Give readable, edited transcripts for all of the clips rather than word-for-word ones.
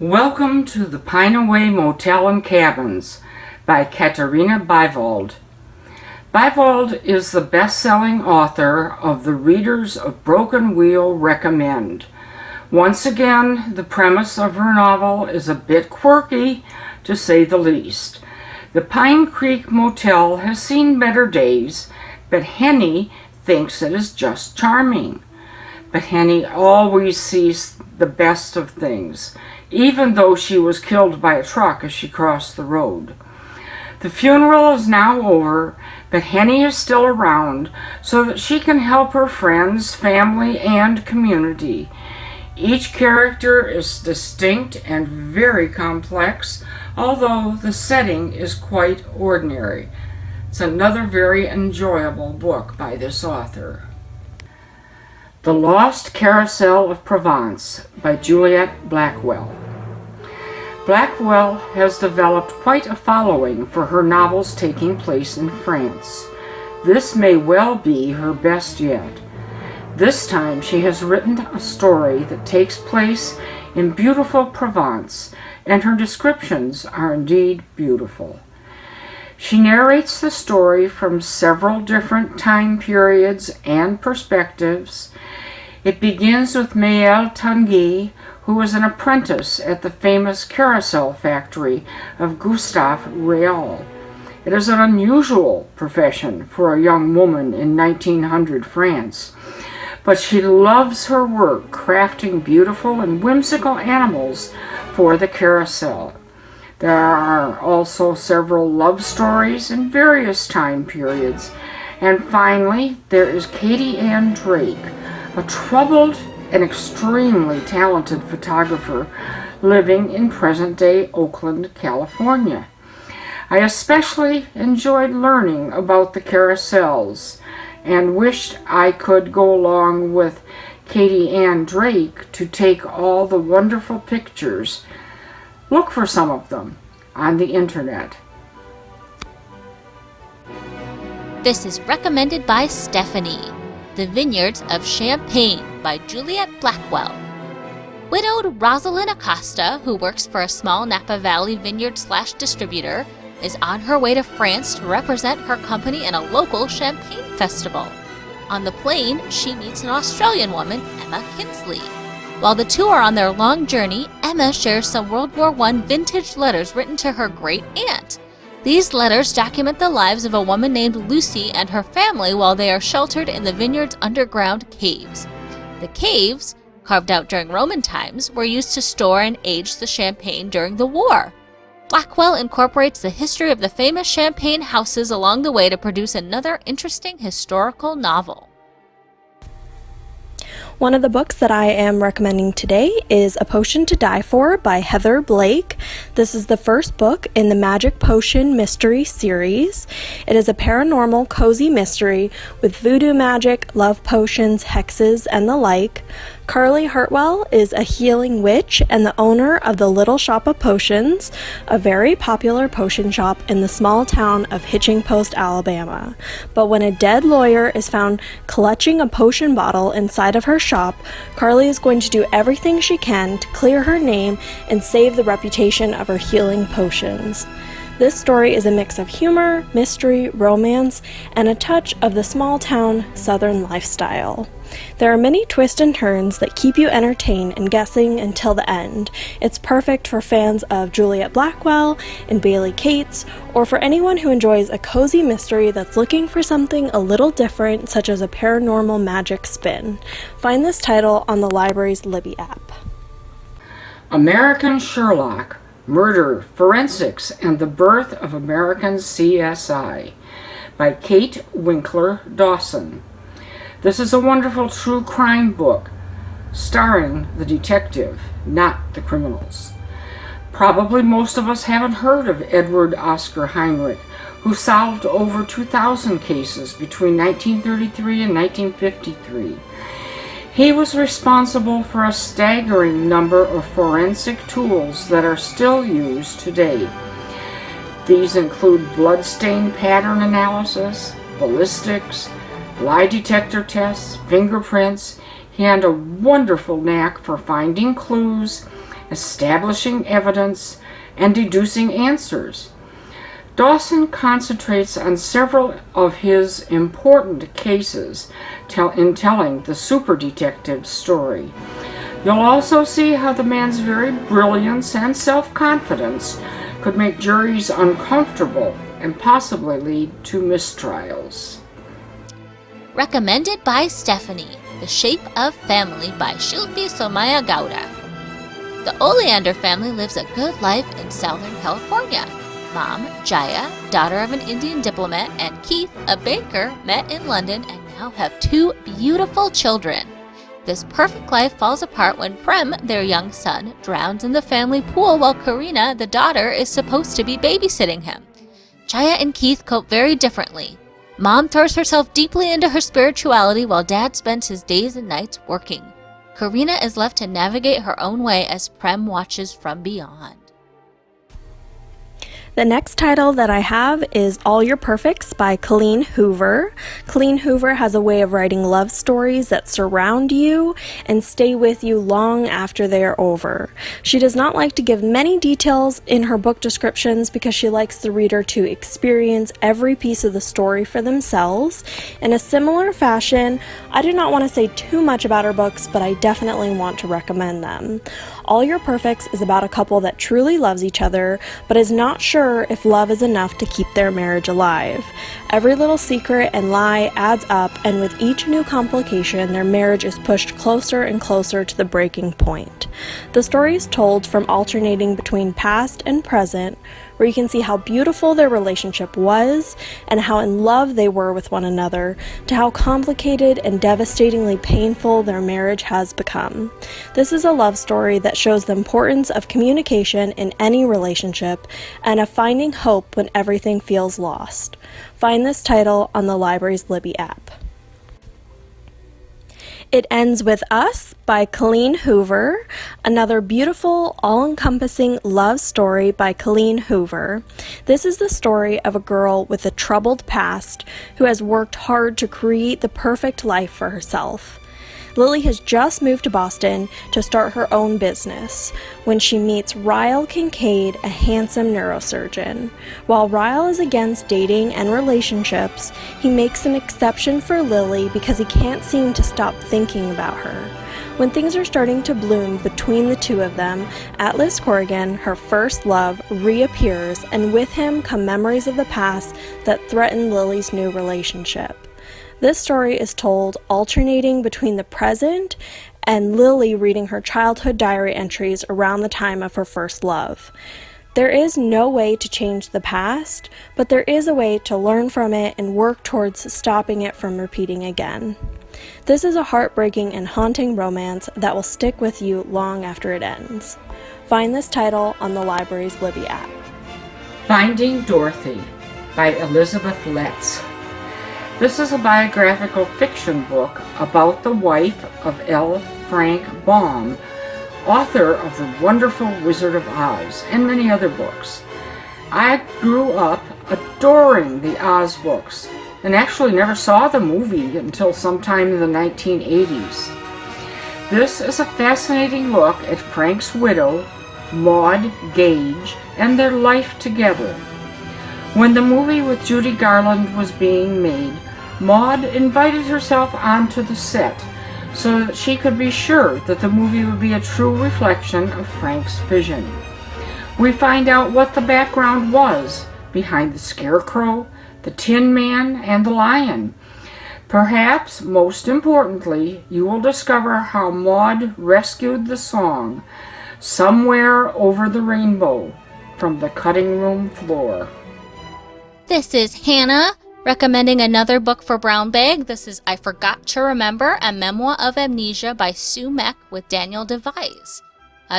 Welcome to the Pine Away Motel and Cabins by Katarina Beivold. Beivold is the best-selling author of The Readers of Broken Wheel Recommend. Once again, the premise of her novel is a bit quirky, to say the least. The Pine Creek Motel has seen better days, but Henny thinks it is just charming. But Henny always sees the best of things, even though she was killed by a truck as she crossed the road. The funeral is now over, but Henny is still around so that she can help her friends, family, and community. Each character is distinct and very complex, although the setting is quite ordinary. It's another very enjoyable book by this author. The Lost Carousel of Provence by Juliet Blackwell. Blackwell has developed quite a following for her novels taking place in France. This may well be her best yet. This time she has written a story that takes place in beautiful Provence, and her descriptions are indeed beautiful. She narrates the story from several different time periods and perspectives. It begins with Maëlle Tanguy, who was an apprentice at the famous Carousel factory of Gustave Réal. It is an unusual profession for a young woman in 1900 France, but she loves her work crafting beautiful and whimsical animals for the Carousel. There are also several love stories in various time periods. And finally, there is Katie Ann Drake, a troubled and extremely talented photographer living in present-day Oakland, California. I especially enjoyed learning about the carousels and wished I could go along with Katie Ann Drake to take all the wonderful pictures. Look for some of them on the internet. This is recommended by Stephanie. The Vineyards of Champagne by Juliet Blackwell. Widowed Rosalind Acosta, who works for a small Napa Valley vineyard/distributor, is on her way to France to represent her company in a local champagne festival. On the plane, she meets an Australian woman, Emma Kinsley. While the two are on their long journey, Emma shares some World War I vintage letters written to her great-aunt. These letters document the lives of a woman named Lucy and her family while they are sheltered in the vineyard's underground caves. The caves, carved out during Roman times, were used to store and age the champagne during the war. Blackwell incorporates the history of the famous champagne houses along the way to produce another interesting historical novel. One of the books that I am recommending today is A Potion to Die For by Heather Blake. This is the first book in the Magic Potion Mystery series. It is a paranormal, cozy mystery with voodoo magic, love potions, hexes, and the like. Carly Hartwell is a healing witch and the owner of the Little Shop of Potions, a very popular potion shop in the small town of Hitching Post, Alabama. But when a dead lawyer is found clutching a potion bottle inside of her shop, Carly is going to do everything she can to clear her name and save the reputation of her healing potions. This story is a mix of humor, mystery, romance, and a touch of the small-town southern lifestyle. There are many twists and turns that keep you entertained and guessing until the end. It's perfect for fans of Juliet Blackwell and Bailey Cates, or for anyone who enjoys a cozy mystery that's looking for something a little different, such as a paranormal magic spin. Find this title on the library's Libby app. American Sherlock, Murder, Forensics, and the Birth of American CSI by Kate Winkler Dawson. This is a wonderful true crime book starring the detective, not the criminals. Probably most of us haven't heard of Edward Oscar Heinrich, who solved over 2,000 cases between 1933 and 1953. He was responsible for a staggering number of forensic tools that are still used today. These include bloodstain pattern analysis, ballistics, lie detector tests, fingerprints. He had a wonderful knack for finding clues establishing evidence, and deducing answers. Dawson concentrates on several of his important cases in telling the super detective's story. You'll also see how the man's very brilliance and self-confidence could make juries uncomfortable and possibly lead to mistrials. Recommended by Stephanie, The Shape of Family by Shilpi Somaya Gowda. The Oleander family lives a good life in Southern California. Mom, Jaya, daughter of an Indian diplomat, and Keith, a baker, met in London and now have 2 beautiful children. This perfect life falls apart when Prem, their young son, drowns in the family pool while Karina, the daughter, is supposed to be babysitting him. Jaya and Keith cope very differently. Mom throws herself deeply into her spirituality while Dad spends his days and nights working. Karina is left to navigate her own way as Prem watches from beyond. The next title that I have is All Your Perfects by Colleen Hoover. Colleen Hoover has a way of writing love stories that surround you and stay with you long after they are over. She does not like to give many details in her book descriptions because she likes the reader to experience every piece of the story for themselves. In a similar fashion, I do not want to say too much about her books, but I definitely want to recommend them. All Your Perfects is about a couple that truly loves each other, but is not sure if love is enough to keep their marriage alive. Every little secret and lie adds up, and with each new complication, their marriage is pushed closer and closer to the breaking point. The story is told from alternating between past and present, where you can see how beautiful their relationship was and how in love they were with one another, to how complicated and devastatingly painful their marriage has become. This is a love story that shows the importance of communication in any relationship and of finding hope when everything feels lost. Find this title on the library's Libby app. It Ends With Us by Colleen Hoover, another beautiful, all-encompassing love story by Colleen Hoover. This is the story of a girl with a troubled past who has worked hard to create the perfect life for herself. Lily has just moved to Boston to start her own business when she meets Ryle Kincaid, a handsome neurosurgeon. While Ryle is against dating and relationships, he makes an exception for Lily because he can't seem to stop thinking about her. When things are starting to bloom between the two of them, Atlas Corrigan, her first love, reappears, and with him come memories of the past that threaten Lily's new relationship. This story is told alternating between the present and Lily reading her childhood diary entries around the time of her first love. There is no way to change the past, but there is a way to learn from it and work towards stopping it from repeating again. This is a heartbreaking and haunting romance that will stick with you long after it ends. Find this title on the library's Libby app. Finding Dorothy by Elizabeth Letts. This is a biographical fiction book about the wife of L. Frank Baum, author of The Wonderful Wizard of Oz and many other books. I grew up adoring the Oz books and actually never saw the movie until sometime in the 1980s. This is a fascinating look at Frank's widow, Maud Gage, and their life together. When the movie with Judy Garland was being made, Maud invited herself onto the set so that she could be sure that the movie would be a true reflection of Frank's vision. We find out what the background was behind the Scarecrow, the Tin Man, and the Lion. Perhaps most importantly, you will discover how Maud rescued the song Somewhere Over the Rainbow from the cutting room floor. This is Hannah, recommending another book for Brown Bag. This is I Forgot to Remember, a memoir of amnesia by Sue Meck with Daniel Devise.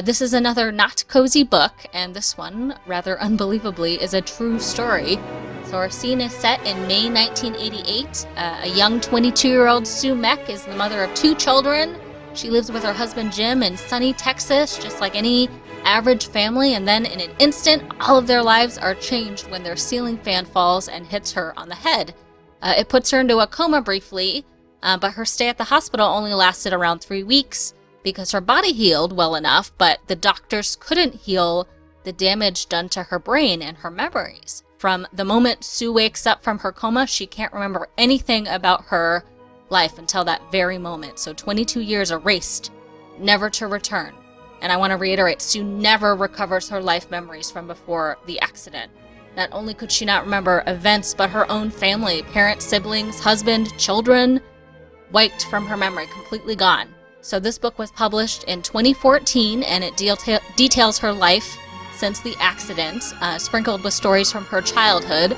This is another not cozy book, and this one, rather unbelievably, is a true story. So our scene is set in May 1988. A young 22-year-old Sue Meck is the mother of 2 children. She lives with her husband Jim in sunny Texas, just like any average family, and then in an instant, all of their lives are changed when their ceiling fan falls and hits her on the head. It puts her into a coma briefly, but her stay at the hospital only lasted around 3 weeks. because her body healed well enough, but the doctors couldn't heal the damage done to her brain and her memories. From the moment Sue wakes up from her coma, she can't remember anything about her life until that very moment. So 22 years erased, never to return. And I want to reiterate, Sue never recovers her life memories from before the accident. Not only could she not remember events, but her own family, parents, siblings, husband, children, wiped from her memory, completely gone. So this book was published in 2014, and it details her life since the accident, sprinkled with stories from her childhood,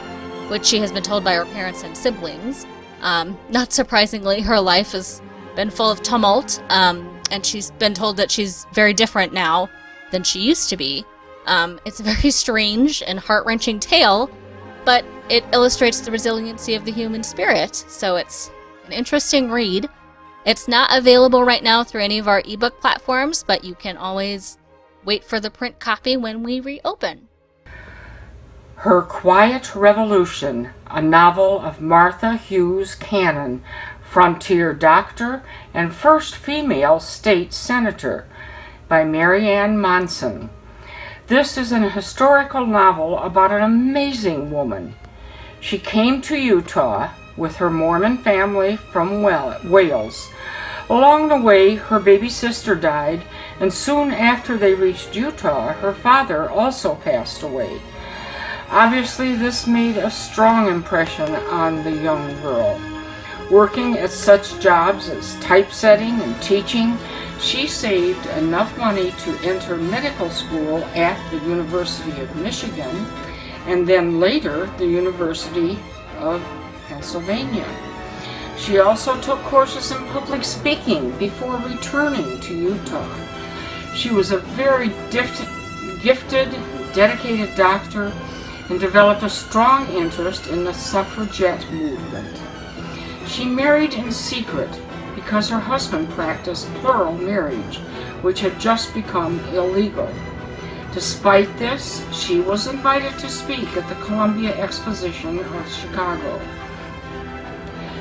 which she has been told by her parents and siblings. Not surprisingly, her life has been full of tumult, and she's been told that she's very different now than she used to be. It's a very strange and heart-wrenching tale, but it illustrates the resiliency of the human spirit, so it's an interesting read. It's not available right now through any of our ebook platforms, but you can always wait for the print copy when we reopen. Her Quiet Revolution, a novel of Martha Hughes Cannon, frontier doctor and first female state senator, by Marianne Monson. This is an historical novel about an amazing woman. She came to Utah with her Mormon family from Wales. Along the way, her baby sister died, and soon after they reached Utah, her father also passed away. Obviously, this made a strong impression on the young girl. Working at such jobs as typesetting and teaching, she saved enough money to enter medical school at the University of Michigan, and then later the University of Pennsylvania. She also took courses in public speaking before returning to Utah. She was a very gifted, dedicated doctor and developed a strong interest in the suffragette movement. She married in secret because her husband practiced plural marriage, which had just become illegal. Despite this, she was invited to speak at the Columbia Exposition of Chicago.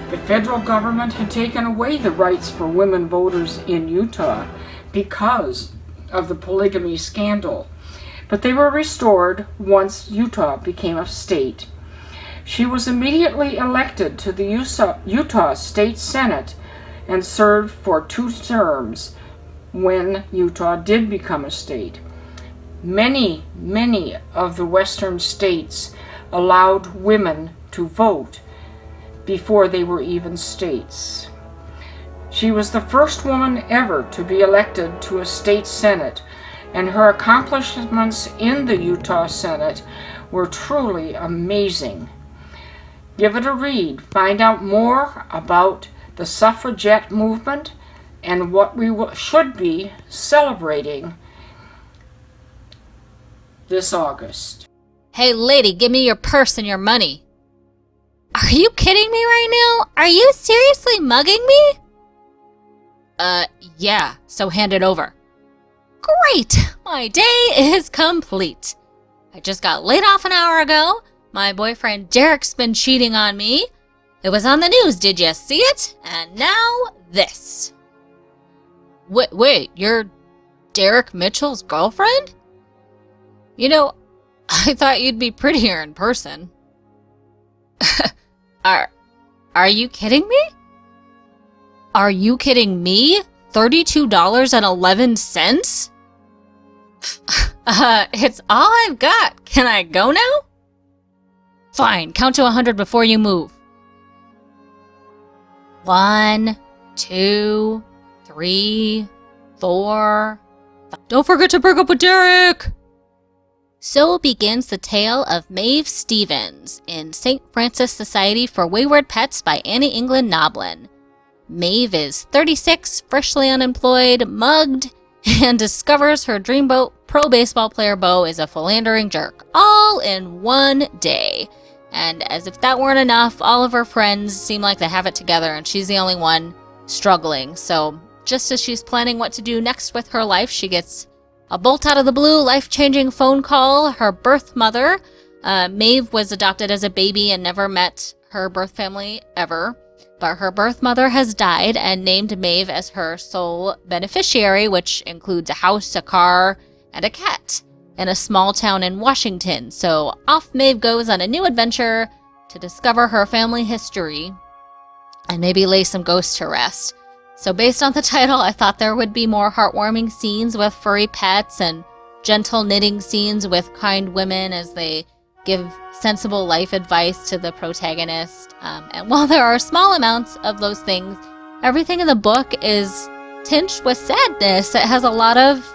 The federal government had taken away the rights for women voters in Utah because of the polygamy scandal, but they were restored once Utah became a state. She was immediately elected to the Utah State Senate and served for 2 terms when Utah did become a state. Many of the western states allowed women to vote before they were even states. She was the first woman ever to be elected to a state senate, and her accomplishments in the Utah Senate were truly amazing. Give it a read. Find out more about the suffragette movement and what we should be celebrating this August. Hey lady, give me your purse and your money. Are you kidding me right now? Are you seriously mugging me? Yeah, so hand it over. Great! My day is complete. I just got laid off an hour ago. My boyfriend Derek's been cheating on me. It was on the news, did you see it? And now this. Wait, you're Derek Mitchell's girlfriend? You know, I thought you'd be prettier in person. Are you kidding me? Are you kidding me? $32.11? It's all I've got. Can I go now? Fine, count to 100 before you move. 1, 2, 3, 4. Don't forget to break up with Derek! So begins the tale of Maeve Stevens in St. Francis Society for Wayward Pets by Annie England Noblin. Maeve is 36, freshly unemployed, mugged, and discovers her dreamboat pro baseball player Bo is a philandering jerk, all in one day. And as if that weren't enough, all of her friends seem like they have it together and she's the only one struggling. So just as she's planning what to do next with her life, she gets a bolt out of the blue, life-changing phone call. Her birth mother, Maeve, was adopted as a baby and never met her birth family ever. but her birth mother has died and named Maeve as her sole beneficiary, which includes a house, a car, and a cat in a small town in Washington. So off Maeve goes on a new adventure to discover her family history and maybe lay some ghosts to rest. So based on the title, I thought there would be more heartwarming scenes with furry pets and gentle knitting scenes with kind women as they give sensible life advice to the protagonist. And while there are small amounts of those things, everything in the book is tinged with sadness. It has a lot of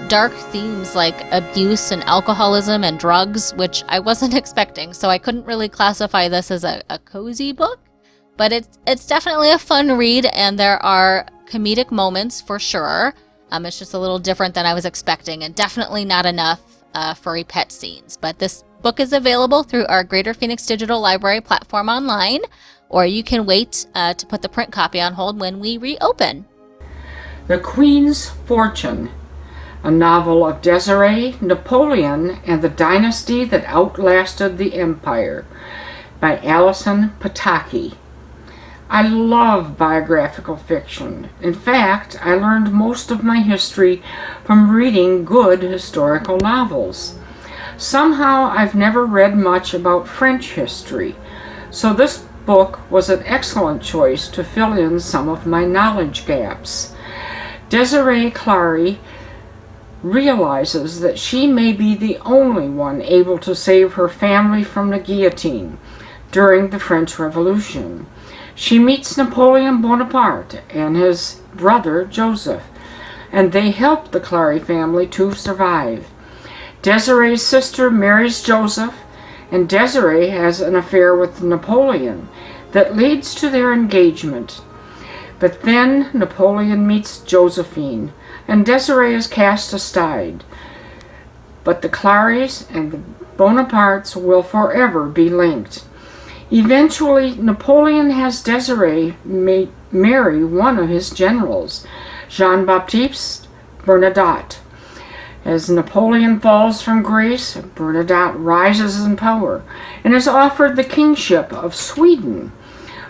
dark themes like abuse and alcoholism and drugs, which I wasn't expecting. So I couldn't really classify this as a cozy book, but it's definitely a fun read, and there are comedic moments for sure. It's just a little different than I was expecting, and definitely not enough furry pet scenes. But this book is available through our Greater Phoenix Digital Library platform online, or you can wait to put the print copy on hold when we reopen. The Queen's Fortune, a novel of Desiree, Napoleon, and the Dynasty That Outlasted the Empire, by Alison Pataki. I love biographical fiction. In fact, I learned most of my history from reading good historical novels. Somehow, I've never read much about French history, so this book was an excellent choice to fill in some of my knowledge gaps. Desiree Clary realizes that she may be the only one able to save her family from the guillotine during the French Revolution. She meets Napoleon Bonaparte and his brother Joseph, and they help the Clary family to survive. Desiree's sister marries Joseph, and Desiree has an affair with Napoleon that leads to their engagement. But then Napoleon meets Josephine, and Desiree is cast aside. But the Clarys and the Bonapartes will forever be linked. Eventually, Napoleon has Desiree marry one of his generals, Jean-Baptiste Bernadotte. As Napoleon falls from grace, Bernadotte rises in power and is offered the kingship of Sweden.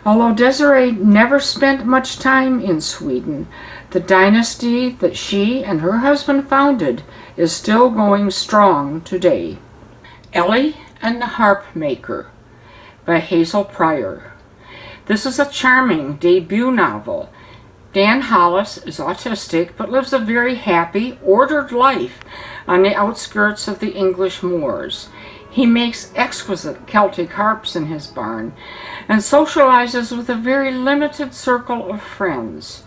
Although Desiree never spent much time in Sweden, the dynasty that she and her husband founded is still going strong today. Ellie and the Harp Maker, by Hazel Pryor. This is a charming debut novel. Dan Hollis is autistic but lives a very happy, ordered life on the outskirts of the English moors. He makes exquisite Celtic harps in his barn and socializes with a very limited circle of friends.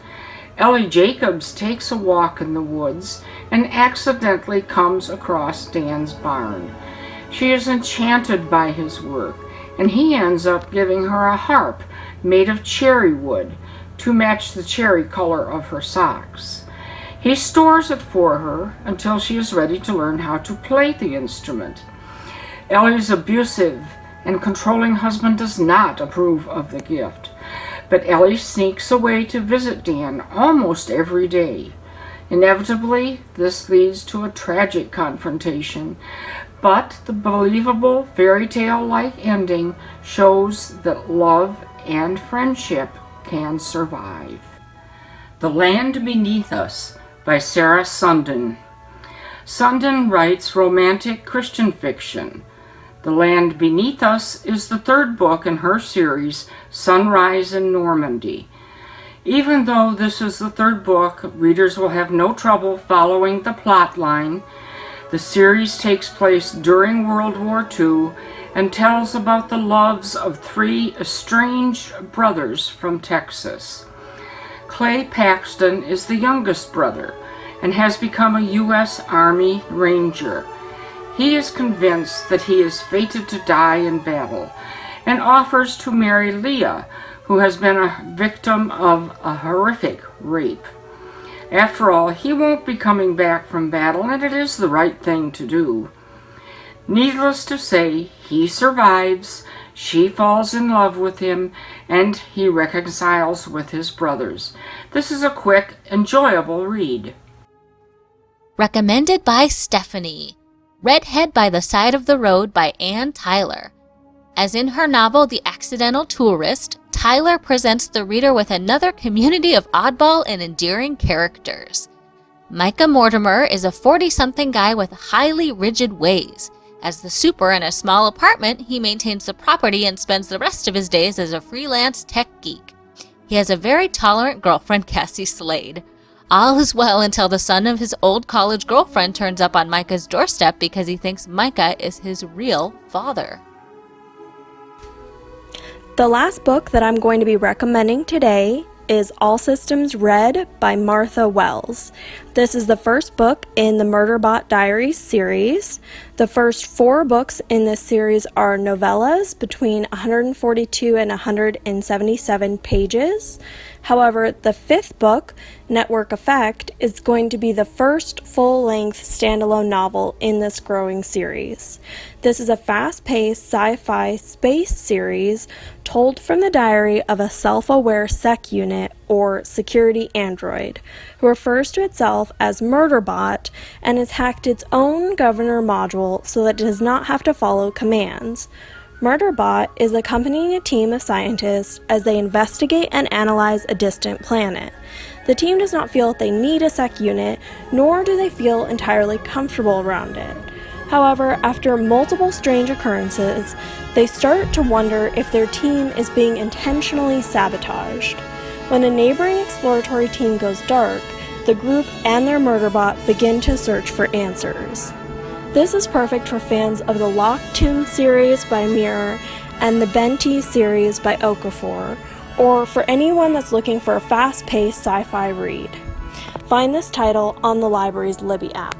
Ellie Jacobs takes a walk in the woods and accidentally comes across Dan's barn. She is enchanted by his work, and he ends up giving her a harp made of cherry wood to match the cherry color of her socks. He stores it for her until she is ready to learn how to play the instrument. Ellie's abusive and controlling husband does not approve of the gift, but Ellie sneaks away to visit Dan almost every day. Inevitably, this leads to a tragic confrontation, but the believable fairy tale-like ending shows that love and friendship can survive. The Land Beneath Us, by Sarah Sundin. Sundin writes romantic Christian fiction. The Land Beneath Us is the third book in her series, Sunrise in Normandy. Even though this is the third book, readers will have no trouble following the plot line. The series takes place during World War II and tells about the loves of three estranged brothers from Texas. Clay Paxton is the youngest brother and has become a U.S. Army Ranger. He is convinced that he is fated to die in battle and offers to marry Leah, who has been a victim of a horrific rape. After all, he won't be coming back from battle, and it is the right thing to do. Needless to say, he survives, she falls in love with him, and he reconciles with his brothers. This is a quick, enjoyable read. Recommended by Stephanie. Redhead by the Side of the Road by Ann Tyler. As in her novel The Accidental Tourist, Tyler presents the reader with another community of oddball and endearing characters. Micah Mortimer is a 40-something guy with highly rigid ways. As the super in a small apartment, he maintains the property and spends the rest of his days as a freelance tech geek. He has a very tolerant girlfriend, Cassie Slade. All is well until the son of his old college girlfriend turns up on Micah's doorstep because he thinks Micah is his real father. The last book that I'm going to be recommending today is All Systems Red by Martha Wells. This is the first book in the Murderbot Diaries series. The first 4 books in this series are novellas between 142 and 177 pages. However, the 5th book, Network Effect, is going to be the first full-length standalone novel in this growing series. This is a fast-paced sci-fi space series told from the diary of a self-aware sec unit, or security android, who refers to itself as Murderbot and has hacked its own governor module so that it does not have to follow commands. Murderbot is accompanying a team of scientists as they investigate and analyze a distant planet. The team does not feel that they need a sec unit, nor do they feel entirely comfortable around it. However, after multiple strange occurrences, they start to wonder if their team is being intentionally sabotaged. When a neighboring exploratory team goes dark, the group and their Murderbot begin to search for answers. This is perfect for fans of the Locked Tomb series by Mirror and the Benti series by Okafor, or for anyone that's looking for a fast-paced sci-fi read. Find this title on the library's Libby app.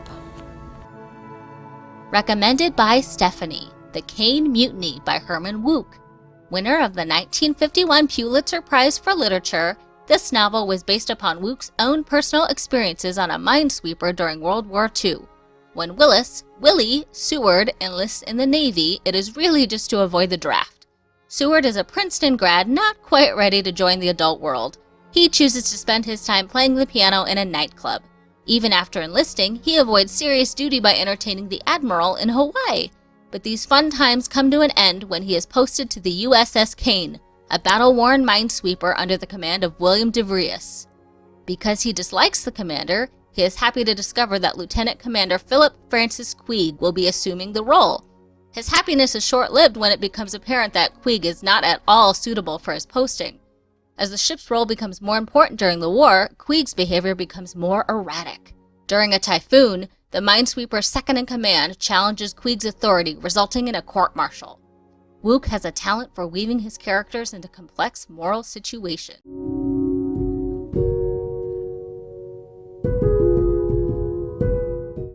Recommended by Stephanie, The Kane Mutiny by Herman Wouk. Winner of the 1951 Pulitzer Prize for Literature, this novel was based upon Wouk's own personal experiences on a minesweeper during World War II. When Willie Seward enlists in the Navy, it is really just to avoid the draft. Seward is a Princeton grad not quite ready to join the adult world. He chooses to spend his time playing the piano in a nightclub. Even after enlisting, he avoids serious duty by entertaining the Admiral in Hawaii. But these fun times come to an end when he is posted to the USS Kane, a battle-worn minesweeper under the command of William DeVries. Because he dislikes the commander, he is happy to discover that Lieutenant Commander Philip Francis Queeg will be assuming the role. His happiness is short-lived when it becomes apparent that Queeg is not at all suitable for his posting. As the ship's role becomes more important during the war, Queeg's behavior becomes more erratic. During a typhoon, the minesweeper's second-in-command challenges Queeg's authority, resulting in a court-martial. Wouk has a talent for weaving his characters into complex moral situations.